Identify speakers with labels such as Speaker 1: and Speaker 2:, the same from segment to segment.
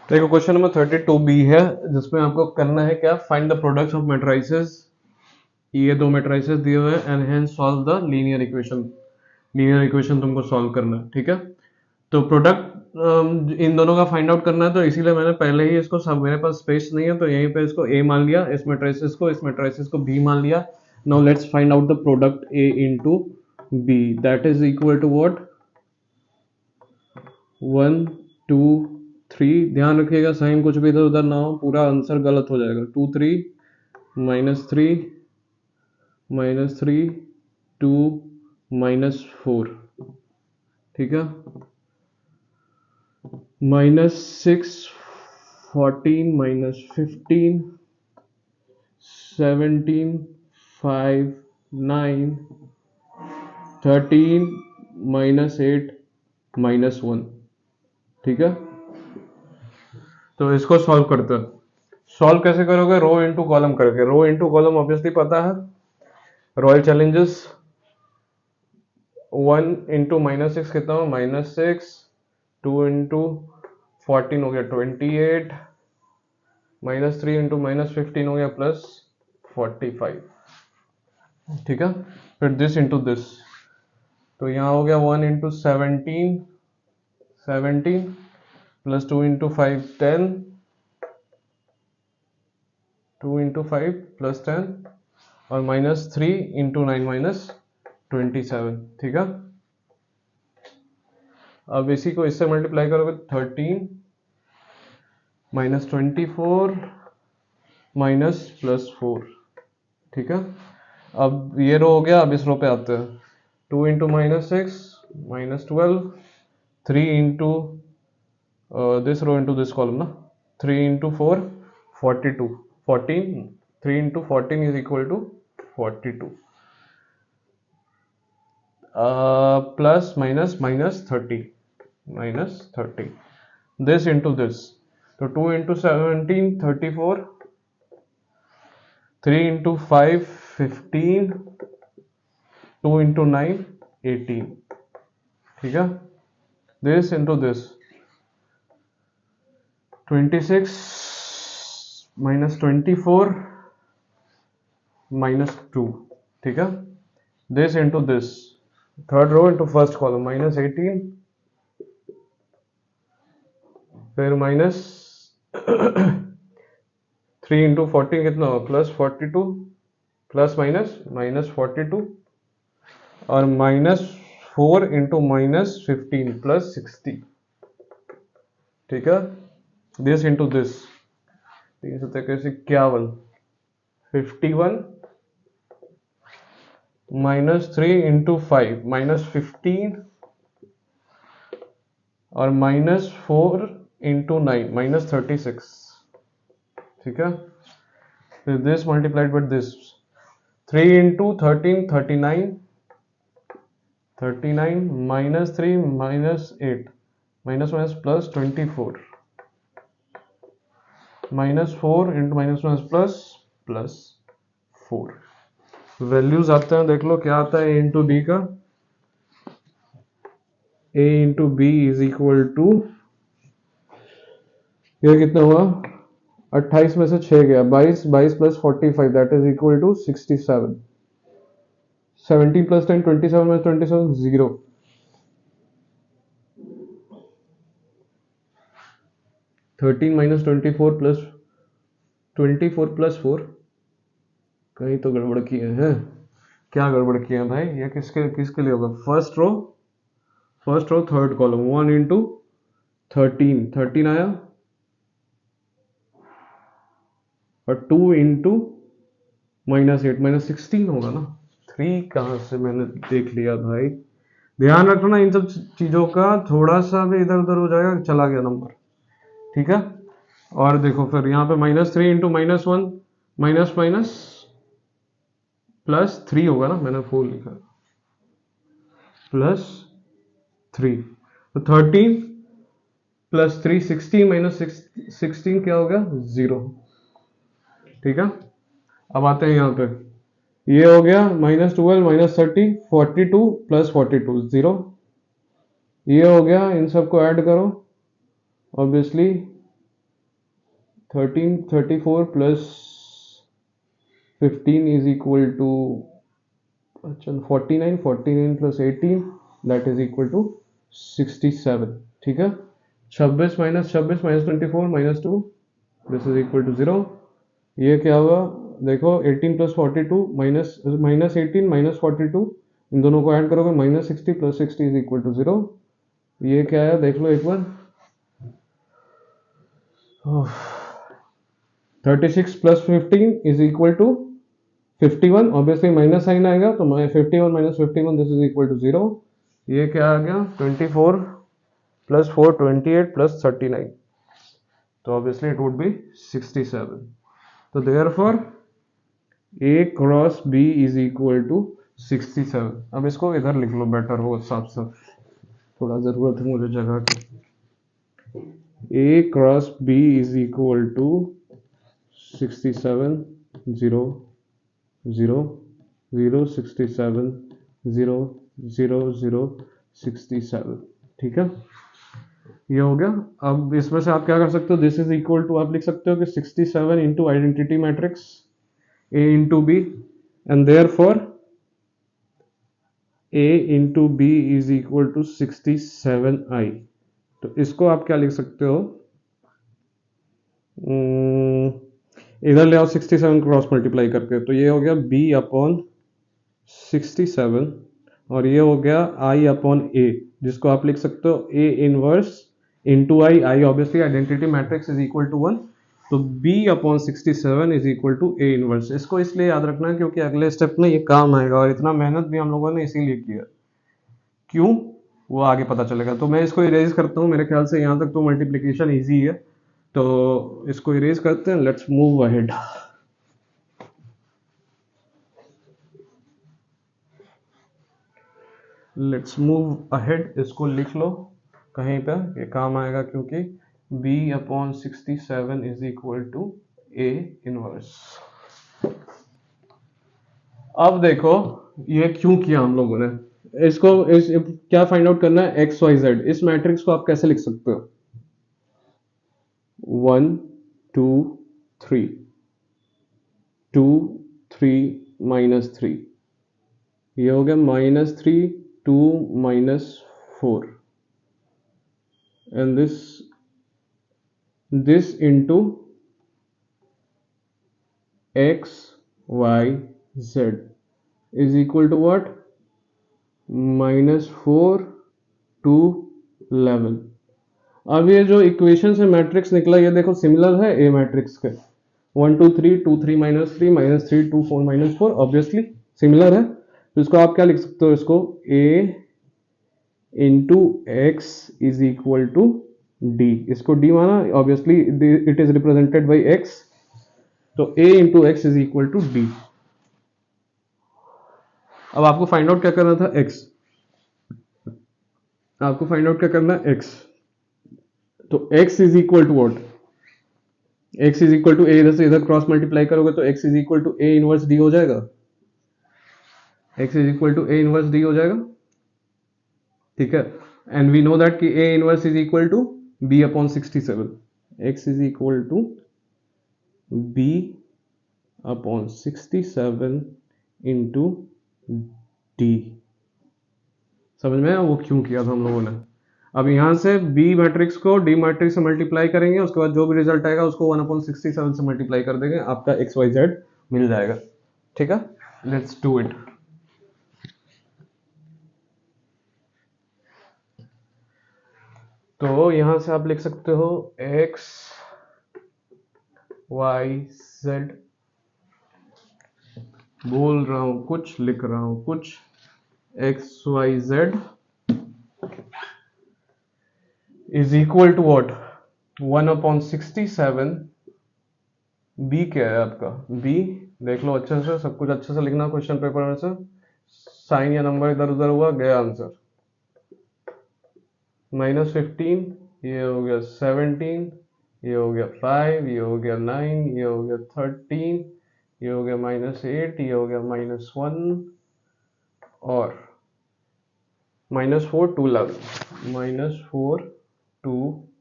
Speaker 1: देखो question number 32B है जिसमें आपको करना है क्या, find the products of matrices. ये दो मैट्रिसेस दिए हुए हैं and hence solve the linear equation. Linear equation तुमको सॉल्व करना है, ठीक है। तो प्रोडक्ट इन दोनों का फाइंड आउट करना है, तो इसीलिए मैंने पहले ही इसको सब, मेरे पास स्पेस नहीं है तो यहीं पे इसको A मान लिया, इस मैट्रिसेस को B मान लिया। Now let's find out the product A into B, that is equal to what, 1 2 3। ध्यान रखिएगा साइन कुछ भी इधर उधर ना हो, पूरा आंसर गलत हो जाएगा। 2 3 -3 2 -4, ठीक है। -6 14 -15 17 5 9 13 -8 -1, ठीक है। तो इसको सॉल्व करते हैं। सॉल्व कैसे करोगे, रो इनटू कॉलम करके। रो इनटू कॉलम ऑब्वियसली पता है, रॉयल चैलेंजर्स 1 इंटू -6 कितना हो, -6, 2 इंटू 14 हो गया 28, -3 इंटू -15 हो गया +45, ठीक है। फिर दिस इंटू दिस, तो यहाँ हो गया 1 इंटू 17 +2 इंटू 5 10, 2 इंटू 5 +10 और -3 इंटू 9 -27, ठीक है। अब इसी को इससे मल्टीप्लाई करोगे 13 -24 +4, ठीक है। अब ये रो हो गया, अब इस रो पे आते हैं। 2 into -6 -12, 3 into this row into this column ना, 3 into 4 42 14, 3 into 14 is equal to 42, plus minus -30 this into this, तो 2 into 17 34, 3 into 5 15, 2 into 9 18, ठीक है। this into this 26 -24 -2, ठीक है। this into this third row into first column -18, फिर -3 into 14 कितना होगा +42, plus minus -42 और -4 इंटू -15 +60, ठीक है। दिस इंटू दिस 351 51 -3 इंटू 5 -15 और -4 इंटू 9 -36, ठीक है। फिर this multiplied by this 3 into 13 39 -3 -8 -+ +24 -4 into +4। Values आते हैं, देख लो क्या आता है। a इंटू बी का, a into b is equal to, ये कितना हुआ, 28 में से 6 गया 22, 22 + 45 दैट इज इक्वल टू 67, 17 + 10 27 में 27 0, 13 -24 + 24 + 4, कहीं तो गड़बड़ किए हैं। क्या गड़बड़ किए हैं भाई, ये किसके किसके लिए होगा, first row third column 1 into 13 आया और 2 इंटू -8 -16 होगा ना। 3 कहाँ से मैंने देख लिया भाई, ध्यान रखना इन सब चीजों का, थोड़ा सा भी इधर उधर हो जाएगा चला गया नंबर, ठीक है। और देखो फिर यहाँ पे -3 इंटू -1 माइनस माइनस +3 होगा ना, मैंने 4 लिखा +3, तो 13 + 3 16 -16 क्या हो गया 0, ठीक है। अब आते हैं यहाँ पे, ये हो गया -12 -30 42 + 42 0, ये हो गया, इन सबको ऐड करो obviously 1334 plus 15 is equal to, अच्छा 49, 49 plus 18 that is equal to 67। ठीक है, 26 minus 26 minus 24 minus 2, this is equal to 0। ये क्या हुआ, देखो 18 प्लस 42 माइनस माइनस 18 माइनस 42, इन दोनों को ऐड करोगे minus 60 plus 60 is equal to 0। ये क्या है देख लो एक बार, 36 plus 15 is equal to 51, obviously minus sine आएगा तो 51 minus 51 this is equal to 0। ये क्या आ गया, 24 प्लस 4 28 प्लस 39, तो ऑब्वियसली इट वुड बी 67। तो therefore A cross B is equal to 67। अब इसको इधर लिख लो, बेटर हो साफ साफ, थोड़ा जरूरत है मुझे जगह की। A cross B is equal to 67 0 0 0 67 0 0 0 67। ठीक है, ये हो गया। अब इसमें से आप क्या कर सकते हो, दिस इज इक्वल टू आप लिख सकते हो कि 67 into identity matrix A into b, and therefore A into b is equal to 67i। तो इसको आप क्या लिख सकते हो, इधर ले आओ 67 क्रॉस मल्टीप्लाई करके, तो ये हो गया b अपॉन 67 और ये हो गया i अपॉन a, जिसको आप लिख सकते हो a inverse into I, I obviously identity matrix is equal to 1, तो b upon 67 is equal to a inverse. इसको इसलिए याद रखना है क्योंकि अगले स्टेप में ये काम आएगा, और इतना मेहनत भी हम लोगों ने इसीलिए किया, क्यों वो आगे पता चलेगा। तो मैं इसको इरेज करता हूँ, मेरे ख्याल से यहाँ तक तो मल्टीप्लिकेशन ईजी है, तो इसको इरेज करते हैं, let's move ahead. Let's move ahead, इसको लिख लो कहीं पे, ये काम आएगा क्योंकि b upon 67 is equal to a inverse. अब देखो ये क्यों किया हम लोगों ने, इसको क्या फाइंड आउट करना है, एक्स वाई जेड। इस मैट्रिक्स को आप कैसे लिख सकते हो, 1 2 3 2 3 माइनस 3, ये हो गया minus 3 2 minus 4, and this into x y z is equal to what, -4 to 11। अब ये जो इक्वेशन से मैट्रिक्स निकला, ये देखो सिमिलर है ए मैट्रिक्स के, 1 2 3 2 3 minus 3 minus 3 2 4 minus 4, obviously similar है। तो इसको आप क्या लिख सकते हो, इसको a into x is equal to d, इसको डी माना, obviously it is represented by x, तो a into x is equal to d. अब आपको फाइंड आउट क्या करना था, x, आपको फाइंड आउट क्या करना है, x, तो x is equal to what, x is equal to a, इधर से इधर क्रॉस मल्टीप्लाई करोगे तो x is equal to a inverse d हो जाएगा, x is equal to a inverse d हो जाएगा। ठीक है, एंड वी नो दैट कि a इनवर्स is equal to b upon 67, x is equal to b upon 67 into d. समझ में आया वो क्यों किया था हम लोगों ने। अब यहां से b मैट्रिक्स को d मैट्रिक्स से मल्टीप्लाई करेंगे, उसके बाद जो भी रिजल्ट आएगा उसको 1/67 से मल्टीप्लाई कर देंगे, आपका xyz मिल जाएगा। ठीक है, लेट्स डू इट। तो यहां से आप लिख सकते हो x y z, बोल रहा हूं कुछ, लिख रहा हूं कुछ, x y z is equal to what, 1/67, b क्या है आपका, b देख लो अच्छे से, सब कुछ अच्छे से लिखना क्वेश्चन पेपर में से, साइन या नंबर इधर उधर हुआ गया आंसर, -15, ये हो गया 17, ये हो गया 5, ये हो गया 9, ये हो गया 13, ये हो गया -8, ये हो गया -1 और -4 to 11, -4 to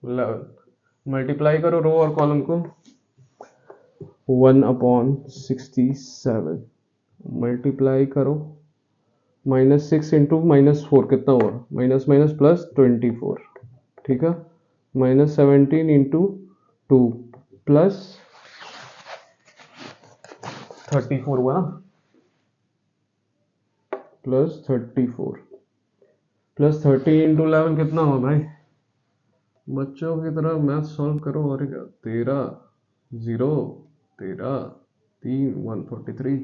Speaker 1: 11, मल्टीप्लाई करो रो और कॉलम को, 1/67 मल्टीप्लाई करो, -6 इंटू -4 कितना हुआ, माइनस माइनस प्लस 24, ठीक है, -17 इंटू 2 प्लस 34 हुआ ना, प्लस 34 प्लस 30 इंटू 11 कितना हुआ भाई, बच्चों की तरह मैथ सॉल्व करो। और क्या, 13 0 13 3 143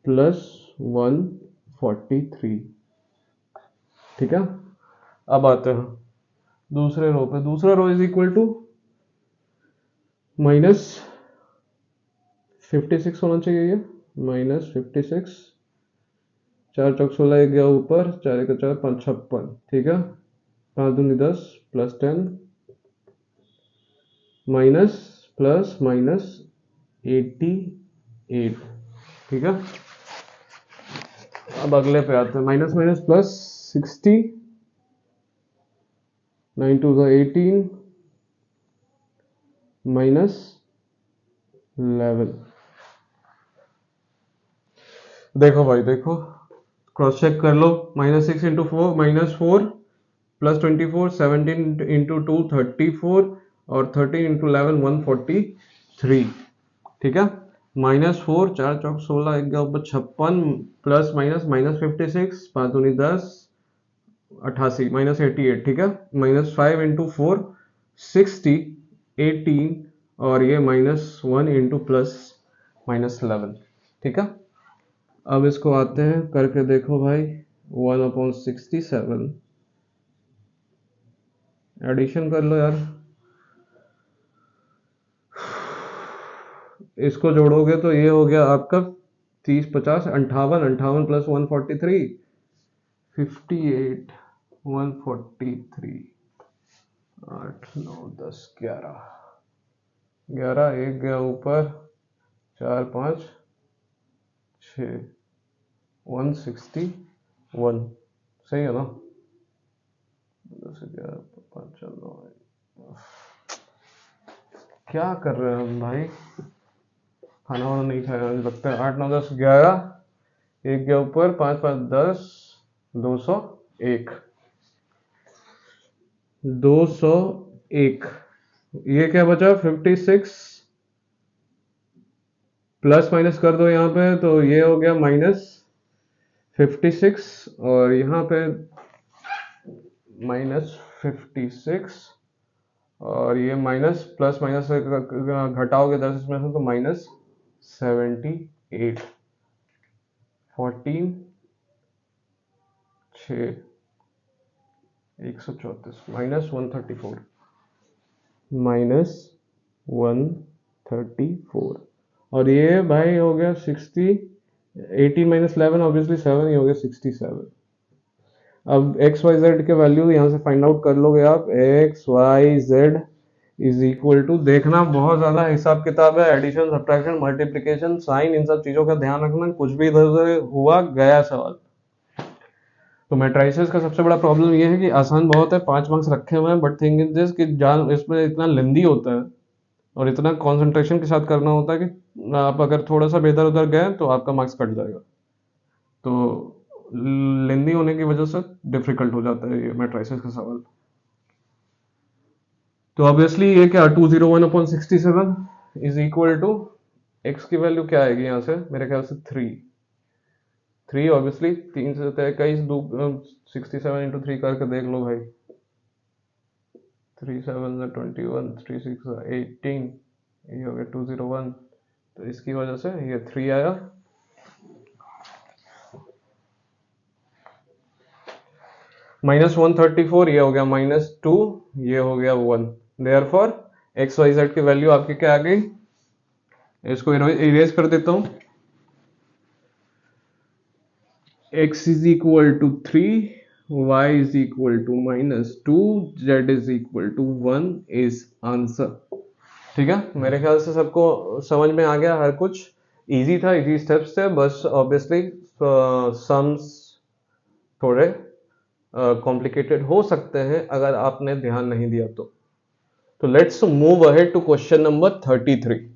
Speaker 1: प्लस 143, ठीक है। अब आते हैं दूसरे रो पे, दूसरा रो इज इक्वल टू -56 होना चाहिए, ये -56, 4 चौक 16 एक गया ऊपर, 4 एक 4 5 56, ठीक है, 5 दूनी 10 प्लस 10 माइनस प्लस माइनस 88, ठीक है। अब अगले पे आते हैं, माइनस माइनस प्लस 60, 9 2 18 माइनस 11। देखो भाई देखो, क्रॉस चेक कर लो, -6 इंटू 4 -4 प्लस 24, 17 इंटू 2 34 और 13 इंटू 11 143, ठीक है। -4 4 चौक 16 एक गया ऊपर 56 प्लस माइनस -56 5 दूनी 10 88 -88, ठीक है। -5 इंटू 4 60 18 और ये -1 इंटू प्लस -11, ठीक है। अब इसको आते हैं करके देखो भाई, 1/67 एडिशन कर लो यार, इसको जोड़ोगे तो ये हो गया आपका 30 50 58 58 प्लस 143 58 143 8 9 10 11 11 एक गया ऊपर 4 5 6 161, सही है ना, 10 11 5 9 क्या कर रहे हैं हम भाई, खाना वाना नहीं खाया मुझे लगता है। 8 9 10 11 एक गया ऊपर 5 5 10 201 201, ये क्या बचा 56 प्लस माइनस कर दो यहाँ पे तो ये हो गया -56 और यहाँ पे -56 और ये माइनस प्लस माइनस घटाओगे 10 इसमें से तो -78 14 6 134 -134 -134 और ये भाई हो गया 60 18 -11 ऑब्वियसली 7 ही हो गया 67। अब एक्स वाई जेड के वैल्यू यहाँ से फाइंड आउट कर लोगे आप, x y z is equal to, देखना बहुत ज्यादा हिसाब किताब है, एडिशन सब्ट्रैक्शन मल्टीप्लिकेशन साइन, इन सब चीजों का ध्यान रखना, कुछ भी इधर उधर हुआ गया सवाल। तो मैट्राइसेस का सबसे बड़ा प्रॉब्लम ये है कि आसान बहुत है, 5 मार्क्स रखे हुए हैं, बट थिंग इज दिस कि जान इसमें इतना लेंदी होता है और इतना कंसंट्रेशन के साथ करना होता है कि आप अगर थोड़ा सा बेहतर उधर गए तो आपका मार्क्स कट जाएगा, तो लेंदी होने की वजह से डिफिकल्ट हो जाता है ये मैट्राइसेस का सवाल। तो ऑब्वियसली ये क्या 201/67 इज इक्वल टू एक्स की वैल्यू क्या आएगी यहाँ से, मेरे ख्याल से 3 ऑब्वियसली 3 से 23 67 इंटू 3 करके देख लो भाई, 3 7 21 3 6 18, ये हो गया 201, तो इसकी वजह से ये 3 आया। -134 ये हो गया -2, ये हो गया 1, देयरफॉर एक्स वाई जेड की वैल्यू आपकी क्या आ गई, इसको इरेज कर देता हूं, x is equal to 3, y is equal to -2, z is equal to 1 is answer. ठीक है, मेरे ख्याल से सबको समझ में आ गया, हर कुछ इजी था, इजी स्टेप्स थे, बस ऑब्वियसली सम्स थोड़े कॉम्प्लिकेटेड हो सकते हैं अगर आपने ध्यान नहीं दिया तो let's move ahead to question number 33।